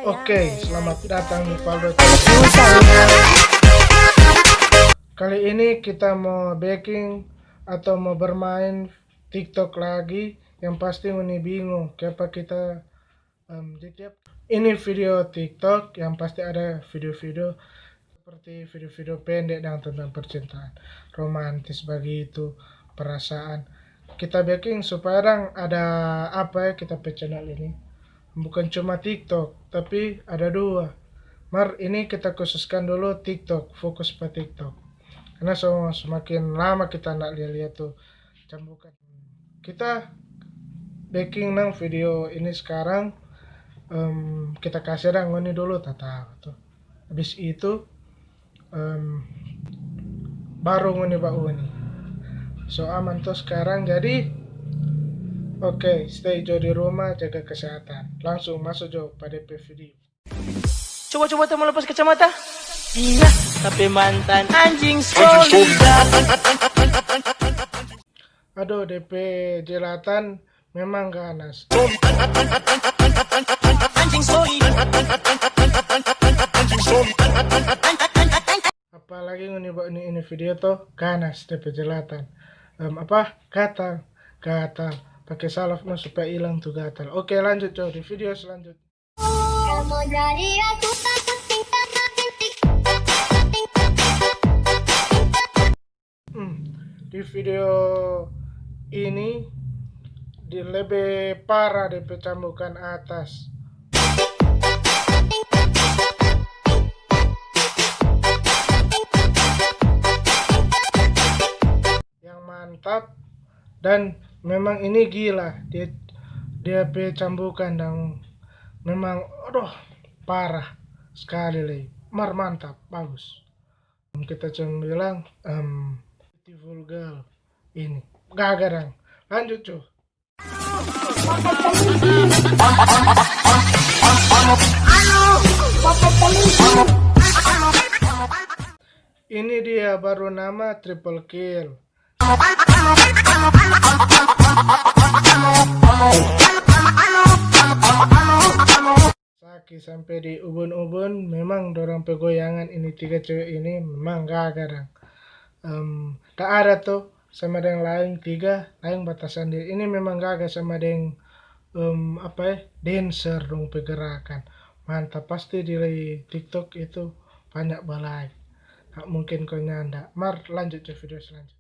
Oke, selamat datang di Valdo. Kali ini kita mau baking atau mau bermain TikTok lagi. Yang pasti ini bingung kenapa kita ini video TikTok yang pasti ada video-video seperti video-video pendek dan tentang percintaan, romantis begitu, perasaan. Kita baking supaya ada apa ya kita channel ini. Bukan cuma TikTok, tapi ada dua. Ini kita khususkan dulu TikTok, fokus pada TikTok. Karena semakin lama kita nak lihat tuh cambukan. Kita baking nang video ini sekarang, kita kasih ini dulu tata tuh. Habis itu baru ini bau ini. So aman tuh sekarang jadi. Oke, stay jauh di rumah, jaga kesehatan. Langsung masuk jauh pada video. Coba-coba teman lepas kacamata. Iya, tapi mantan anjing solida. Aduh, DP jelatan memang ganas. Anjing solida. Apalagi ini video tuh ganas DP jelatan. Gatal. Pakai salaf supaya hilang tuh gatal. Oke, lanjut cow di video selanjutnya. Di video ini lebih parah DP cambukan atas. Yang mantap dan memang ini gila dia cambukan dan memang parah sekali lagi. Mantap, bagus. Kita cuma bilang beautiful girl ini gagarang. Lanjut cuy. Ini dia baru nama triple kill. Saki sampai di ubun-ubun, memang dorang pegoyangan ini tiga cewek ini memang gagarang. Tak ada tuh sama dengan lain tiga lain batasan diri. Ini memang gagal sama dengan dancer dong pergerakan. Mantap, pasti di TikTok itu banyak balai. Tak mungkin kau nyanda. Lanjut ke video selanjutnya.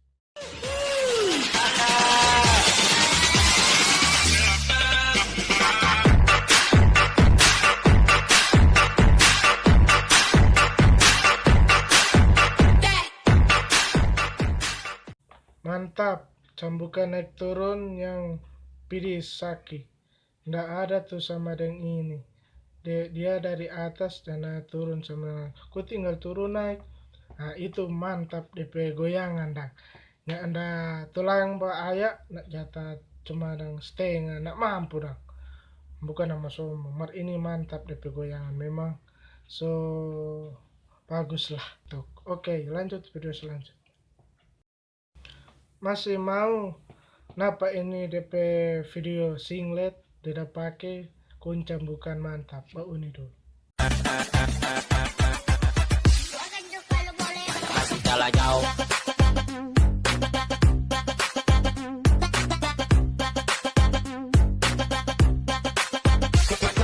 Mantap, cambukan naik turun yang pilih Saki. Nggak ada tuh sama dengan ini. Dia dari atas dan turun sama. Ku tinggal turun naik. Nah itu mantap DP goyangan dah. Nggak ada tulang ayak nak jatah cuma dengan setengah nak mampu dah. Bukan nama sombong. Ini mantap DP goyangan memang. So bagus lah tuh. Oke, lanjut video selanjutnya. Masih mau napa ini DP video singlet tidak pakai kuncang bukan mantap. Bau ini dulu. Masih kalah jauh.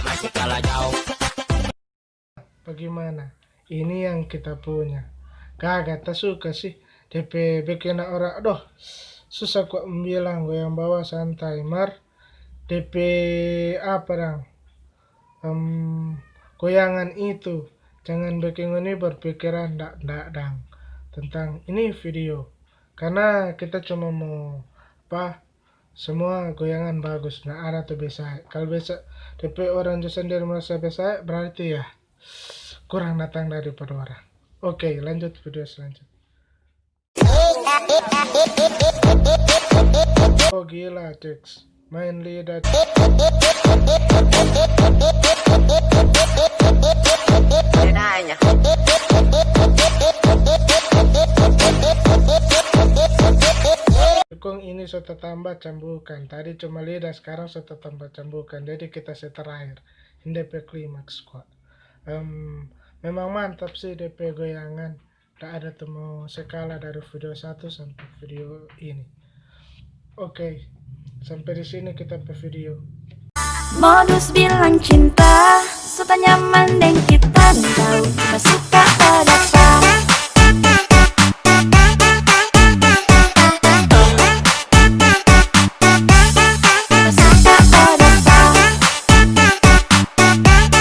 Masih kalah jauh. Bagaimana? Ini yang kita punya. Kagak tak suka sih. DP bikin orang, susah kok bilang gue yang bawa santai. DP goyangan itu jangan bikin ini berpikiran dang tentang ini video, karena kita cuma mau semua goyangan bagus. Nah ada tuh bisa kalau bisa DP orang sendiri merasa bisa berarti ya kurang datang daripada orang. Oke, lanjut video selanjutnya. Oh gila Dex, main lidah. Kong ini so sudah tambah cambukan. Tadi cuma lidah, sekarang sudah tambah cambukan. Jadi kita set terakhir. Ini DP klimaks kok. Memang mantap sih DP goyangan. Tak ada temu skala dari video 1 sampai video ini. Oke, sampai di sini kita pe video. Modus bilang cinta, suka nyaman dan kita tahu kita suka